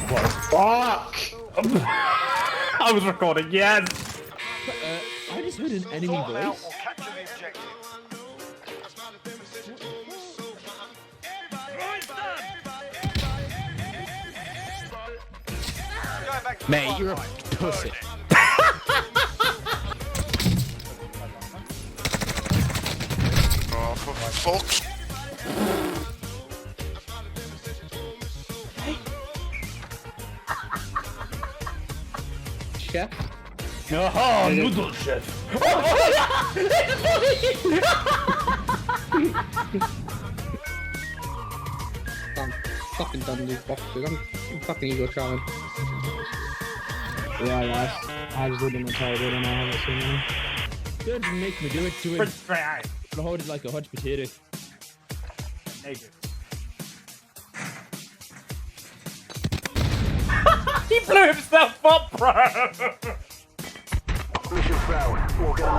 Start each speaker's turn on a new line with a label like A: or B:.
A: Fuck! I was recording, yes!
B: I just heard an enemy voice. Mate, you're a pussy.
C: Oh, for fuck.
B: Chef?
A: Aha, noodle chef!
B: I'm fucking done with these boxes. I'm fucking ego charming.
D: Yeah, yes. I just didn't tell you, and I haven't seen any.
B: Good, make me do it to him. I hold it like a hot potato.
A: He blew himself up, bro!
E: Mission failed. We'll get a